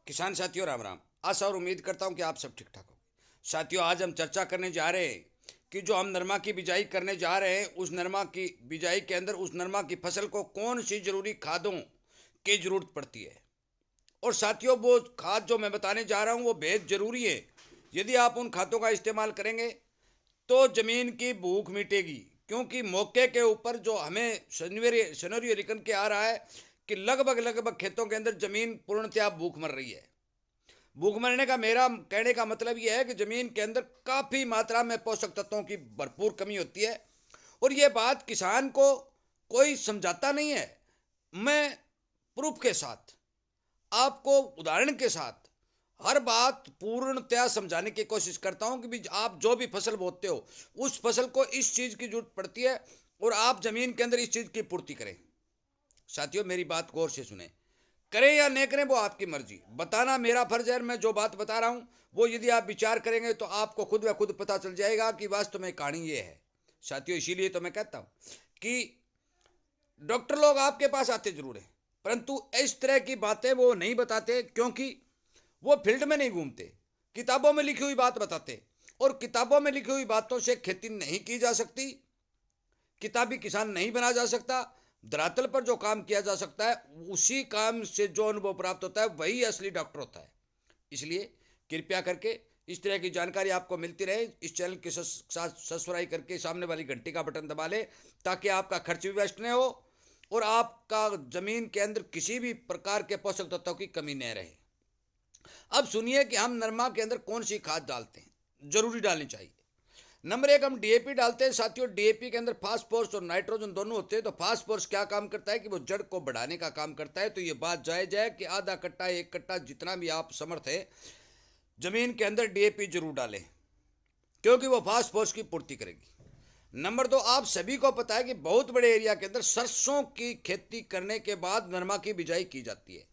किसान साथियों राम राम। आशा और उम्मीद करता हूं कि आप सब ठीक ठाक हो। साथियों, आज हम चर्चा करने जा रहे हैं कि जो हम नरमा की बिजाई करने जा रहे हैं, उस नरमा की बिजाई के अंदर उस नरमा की फसल को कौन सी जरूरी खादों की जरूरत पड़ती है। और साथियों, वो खाद जो मैं बताने जा रहा हूं वो बेहद जरूरी है। यदि आप उन खादों का इस्तेमाल करेंगे तो जमीन की भूख मिटेगी। क्योंकि मौके के ऊपर जो हमें सिनेरियो निकल के आ रहा है कि लगभग लगभग खेतों के अंदर जमीन पूर्णतया भूख मर रही है। भूख मरने का मेरा कहने का मतलब यह है कि जमीन के अंदर काफी मात्रा में पोषक तत्वों की भरपूर कमी होती है। और यह बात किसान को कोई समझाता नहीं है। मैं प्रूफ के साथ, आपको उदाहरण के साथ हर बात पूर्णतया समझाने की कोशिश करता हूं कि आप जो भी फसल बोते हो उस फसल को इस चीज की जरूरत पड़ती है और आप जमीन के अंदर इस चीज की पूर्ति करें। साथियों, मेरी बात गौर से सुने। करें या नहीं करें वो आपकी मर्जी, बताना मेरा फर्ज है। मैं जो बात बता रहा हूं वो यदि आप विचार करेंगे तो आपको खुद ब खुद पता चल जाएगा कि वास्तव में कहानी ये है। साथियों, इसीलिए तो मैं कहता हूं कि डॉक्टर लोग आपके पास आते जरूर है, परंतु इस तरह की बातें वो नहीं बताते, क्योंकि वो फील्ड में नहीं घूमते, किताबों में लिखी हुई बात बताते। और किताबों में लिखी हुई बातों से खेती नहीं की जा सकती, किताबी किसान नहीं बना जा सकता। धरातल पर जो काम किया जा सकता है, उसी काम से जो अनुभव प्राप्त होता है वही असली डॉक्टर होता है। इसलिए कृपया करके इस तरह की जानकारी आपको मिलती रहे, इस चैनल के साथ सब्सक्राइब करके सामने वाली घंटी का बटन दबा ले, ताकि आपका खर्च भी वेस्ट नहीं हो और आपका जमीन के अंदर किसी भी प्रकार के पोषक तत्वों की कमी नहीं रहे। अब सुनिए कि हम नरमा के अंदर कौन सी खाद डालते हैं, जरूरी डालनी चाहिए। नंबर एक, हम डीएपी डालते हैं। साथियों, डीएपी के अंदर फास्फोरस और नाइट्रोजन दोनों होते हैं। तो फास्फोरस क्या काम करता है कि वो जड़ को बढ़ाने का काम करता है। तो ये बात जायज है कि आधा कट्टा एक कट्टा जितना भी आप समर्थ है जमीन के अंदर डीएपी जरूर डालें, क्योंकि वो फास्फोरस की पूर्ति करेगी। नंबर दो, आप सभी को पता है कि बहुत बड़े एरिया के अंदर सरसों की खेती करने के बाद नरमा की बिजाई की जाती है।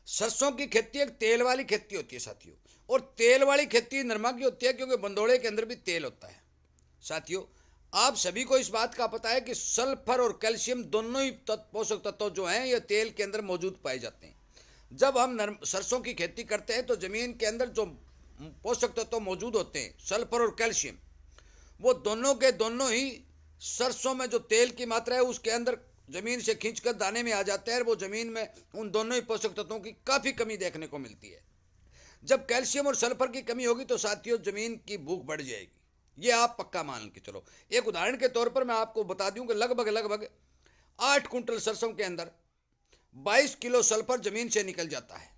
सरसों की खेती एक तेल वाली खेती होती है साथियों, और तेल वाली खेती नरमा की होती है क्योंकि बंदोड़े के अंदर भी तेल होता है। साथियों, आप सभी को इस बात का पता है कि सल्फर और कैल्शियम दोनों ही पोषक तत्व जो हैं ये तेल के अंदर मौजूद पाए जाते हैं। जब हम सरसों की खेती करते हैं तो जमीन के अंदर जो पोषक तत्व मौजूद होते हैं, सल्फर और कैल्शियम, वो दोनों के दोनों ही सरसों में जो तेल की मात्रा है उसके अंदर जमीन से खींचकर दाने में आ जाते हैं। वो जमीन में उन दोनों ही पोषक तत्वों की काफी कमी देखने को मिलती है। जब कैल्शियम और सल्फर की कमी होगी तो साथियों जमीन की भूख बढ़ जाएगी। ये आप पक्का मान के चलो। एक उदाहरण के तौर पर मैं आपको बता दूं कि लगभग लगभग 8 कुंटल सरसों के अंदर 22 किलो सल्फर जमीन से निकल जाता है।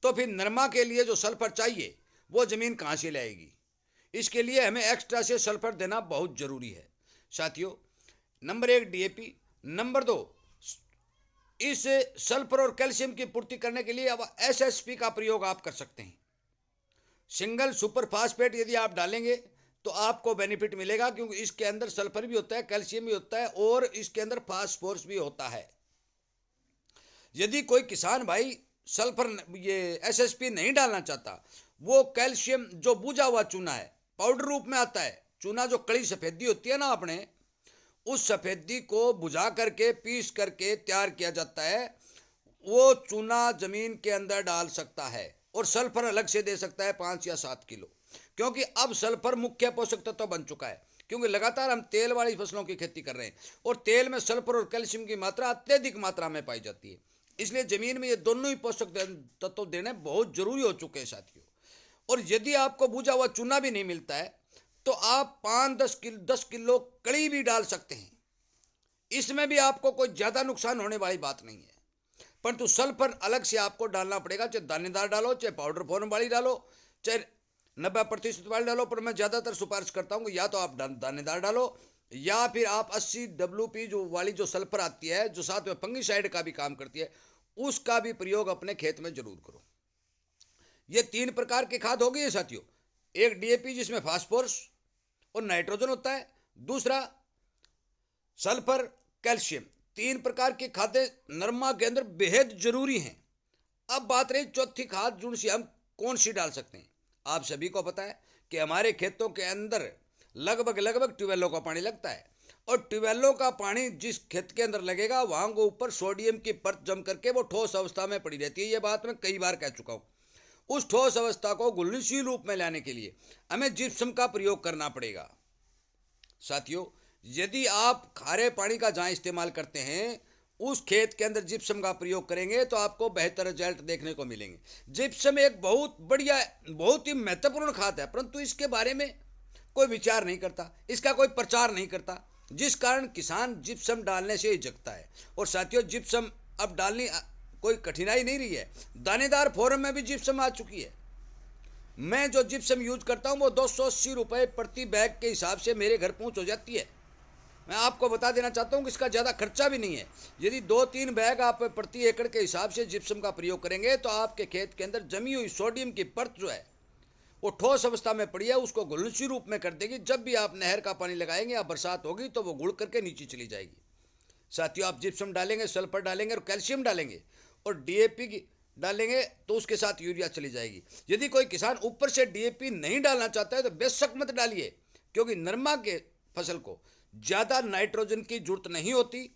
तो फिर नरमा के लिए जो सल्फर चाहिए वो जमीन कहां से लाएगी। इसके लिए हमें एक्स्ट्रा से सल्फर देना बहुत जरूरी है। साथियों, नंबर एक डीएपी। नंबर दो, इस सल्फर और कैल्शियम की पूर्ति करने के लिए अब एसएसपी का प्रयोग आप कर सकते हैं। सिंगल सुपर फास्फेट यदि आप डालेंगे तो आपको बेनिफिट मिलेगा, क्योंकि इसके अंदर सल्फर भी होता है, कैल्शियम भी होता है और इसके अंदर फास्फोरस भी होता है। यदि कोई किसान भाई सल्फर ये एसएसपी नहीं डालना चाहता, वो कैल्शियम जो बूझा हुआ चूना है, पाउडर रूप में आता है चूना, जो कड़ी सफेदी होती है ना अपने, उस सफेदी को बुझा करके पीस करके तैयार किया जाता है, वो चूना जमीन के अंदर डाल सकता है और सल्फर अलग से दे सकता है 5 या 7 किलो। क्योंकि अब सल्फर मुख्य पोषक तत्व बन चुका है, क्योंकि लगातार हम तेल वाली फसलों की खेती कर रहे हैं और तेल में सल्फर और कैल्शियम की मात्रा अत्यधिक मात्रा में पाई जाती है। इसलिए जमीन में ये दोनों ही पोषक तत्व देने बहुत जरूरी हो चुके हैं साथियों। और यदि आपको बूझा हुआ चूना भी नहीं मिलता है तो आप 5-10 किलो कड़ी भी डाल सकते हैं। इसमें भी आपको कोई ज्यादा नुकसान होने वाली बात नहीं है। परंतु सल्फर अलग से आपको डालना पड़ेगा, चाहे दानेदार डालो चाहे पाउडर फॉर्म वाली डालो चाहे 90% वाली डालो। पर मैं ज्यादातर सिफारिश करता हूँ या तो आप दानेदार डालो या फिर आप 80 WP जो वाली जो सल्फर आती है, जो साथ में फंगिसाइड का भी काम करती है, उसका भी प्रयोग अपने खेत में जरूर करो। ये 3 प्रकार की खाद होगी ये साथियों। एक डीएपी जिसमें फास्फोरस और नाइट्रोजन होता है, दूसरा सल्फर, कैल्शियम। 3 प्रकार की खादें नरमा के अंदर बेहद जरूरी हैं। अब बात रही चौथी खाद जो सी हम कौन सी डाल सकते हैं। आप सभी को पता है कि हमारे खेतों के अंदर लगभग लगभग ट्यूबवेलों का पानी लगता है और ट्यूबवेलों का पानी जिस खेत के अंदर लगेगा वहां को ऊपर सोडियम की परत जम करके वो ठोस अवस्था में पड़ी रहती है। ये बात मैं कई बार कह चुका हूँ। उस ठोस अवस्था को घुलनशील रूप में लाने के लिए हमें जिप्सम का प्रयोग करना पड़ेगा। साथियों, यदि आप खारे पानी का जहां इस्तेमाल करते हैं उस खेत के अंदर जिप्सम का प्रयोग करेंगे तो आपको बेहतर रिजल्ट देखने को मिलेंगे। जिप्सम एक बहुत बढ़िया, बहुत ही महत्वपूर्ण खाद है, परंतु इसके बारे में कोई विचार नहीं करता, इसका कोई प्रचार नहीं करता, जिस कारण किसान जिप्सम डालने से हिचकता है। और साथियों, जिप्सम अब डालनी कोई कठिनाई नहीं रही है। दानेदार फॉर्म में भी जिप्सम आ चुकी है। मैं जो जिप्सम यूज करता हूँ वो 280 रुपये प्रति बैग के हिसाब से मेरे घर पहुँच हो जाती है। मैं आपको बता देना चाहता हूँ कि इसका ज़्यादा खर्चा भी नहीं है। यदि 2-3 बैग आप प्रति एकड़ के हिसाब से जिप्सम का प्रयोग करेंगे तो आपके खेत के अंदर जमी हुई सोडियम की परत जो है वो ठोस अवस्था में पड़ी है उसको घुलनशील रूप में कर देगी। जब भी आप नहर का पानी लगाएंगे या बरसात होगी तो वो घुल करके नीचे चली जाएगी। साथियों, आप जिप्सम डालेंगे, सल्फर डालेंगे और कैल्शियम डालेंगे और डीएपी डालेंगे तो उसके साथ यूरिया चली जाएगी। यदि कोई किसान ऊपर से डीएपी नहीं डालना चाहता है तो बेशक मत डालिए, क्योंकि नरमा के फसल को ज़्यादा नाइट्रोजन की जरूरत नहीं होती।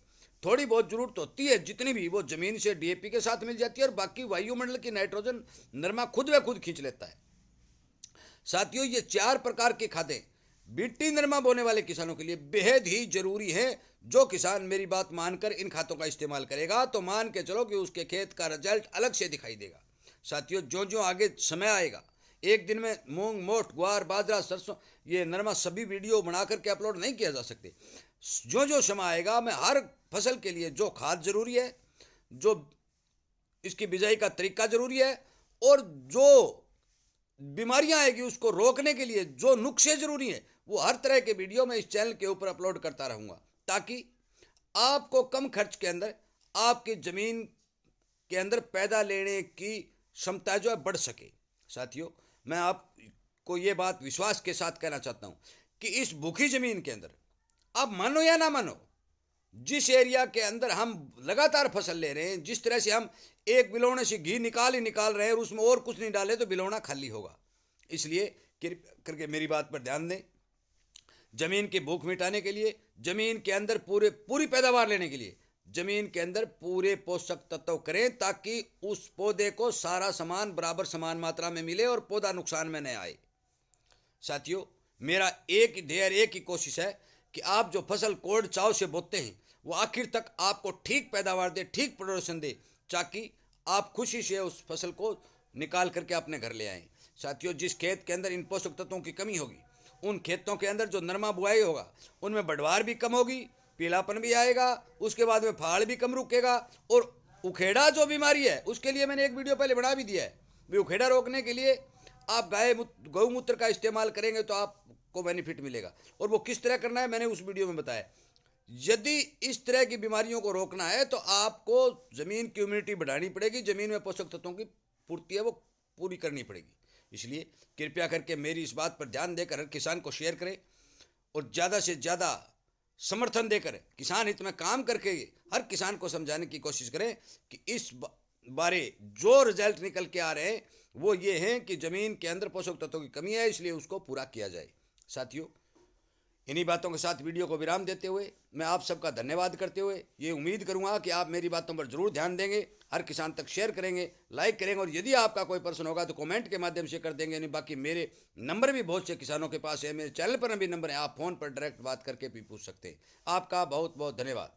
थोड़ी बहुत जरूरत होती है, जितनी भी वो जमीन से डीएपी के साथ मिल जाती है, और बाकी वायुमंडल की नाइट्रोजन नरमा खुद व खुद खींच लेता है। साथियों, ये 4 प्रकार की खादें बीटी नरमा बोने वाले किसानों के लिए बेहद ही जरूरी है। जो किसान मेरी बात मानकर इन खातों का इस्तेमाल करेगा तो मान के चलो कि उसके खेत का रिजल्ट अलग से दिखाई देगा। साथियों, जो जो आगे समय आएगा, एक दिन में मूंग, मोठ, ग्वार, बाजरा, सरसों, ये नरमा सभी वीडियो बना करके अपलोड नहीं किया जा सकते। जो जो समय आएगा मैं हर फसल के लिए जो खाद जरूरी है, जो इसकी बिजाई का तरीका जरूरी है, और जो बीमारियां आएगी उसको रोकने के लिए जो नुस्खे जरूरी हैं, वो हर तरह के वीडियो मैं इस चैनल के ऊपर अपलोड करता रहूंगा, ताकि आपको कम खर्च के अंदर आपकी जमीन के अंदर पैदा लेने की क्षमता जो है बढ़ सके। साथियों, मैं आपको ये बात विश्वास के साथ कहना चाहता हूं कि इस भूखी जमीन के अंदर, आप मानो या ना मानो, जिस एरिया के अंदर हम लगातार फसल ले रहे हैं, जिस तरह से हम एक बिलौने से घी निकाल ही निकाल रहे हैं और उसमें और कुछ नहीं डाले तो बिलौना खाली होगा। इसलिए कृपया करके मेरी बात पर ध्यान दें। जमीन की भूख मिटाने के लिए, जमीन के अंदर पूरी पैदावार लेने के लिए जमीन के अंदर पूरे पोषक तत्व करें, ताकि उस पौधे को सारा सामान बराबर समान मात्रा में मिले और पौधा नुकसान में न आए। साथियों, मेरा एक ही ध्येय, एक ही कोशिश है कि आप जो फसल कोड़ चाव से बोते हैं वो आखिर तक आपको ठीक पैदावार दे, ठीक प्रोडक्शन दे, ताकि आप खुशी से उस फसल को निकाल करके अपने घर ले आएं। साथियों, जिस खेत के अंदर इन पोषक तत्वों की कमी होगी, उन खेतों के अंदर जो नरमा बुआई होगा उनमें बढ़वार भी कम होगी, पीलापन भी आएगा, उसके बाद में फाड़ भी कम रुकेगा। और उखेड़ा जो बीमारी है उसके लिए मैंने एक वीडियो पहले बना भी दिया है। भी उखेड़ा रोकने के लिए आप गौमूत्र का इस्तेमाल करेंगे तो आपको बेनिफिट मिलेगा, और वो किस तरह करना है मैंने उस वीडियो में बताया। यदि इस तरह की बीमारियों को रोकना है तो आपको जमीन की इम्यूनिटी बढ़ानी पड़ेगी, जमीन में पोषक तत्वों की पूर्ति है वो पूरी करनी पड़ेगी। इसलिए कृपया करके मेरी इस बात पर ध्यान देकर हर किसान को शेयर करें और ज़्यादा से ज़्यादा समर्थन देकर किसान हित में काम करके हर किसान को समझाने की कोशिश करें कि इस बारे जो रिजल्ट निकल के आ रहे हैं वो ये हैं कि ज़मीन के अंदर पोषक तत्वों की कमी है, इसलिए उसको पूरा किया जाए। साथियों, इन्हीं बातों के साथ वीडियो को विराम देते हुए मैं आप सबका धन्यवाद करते हुए ये उम्मीद करूंगा कि आप मेरी बातों पर जरूर ध्यान देंगे, हर किसान तक शेयर करेंगे, लाइक करेंगे, और यदि आपका कोई प्रश्न होगा तो कमेंट के माध्यम से कर देंगे। नहीं, बाकी मेरे नंबर भी बहुत से किसानों के पास है, मेरे चैनल पर भी नंबर है, आप फ़ोन पर डायरेक्ट बात करके भी पूछ सकते हैं। आपका बहुत बहुत धन्यवाद।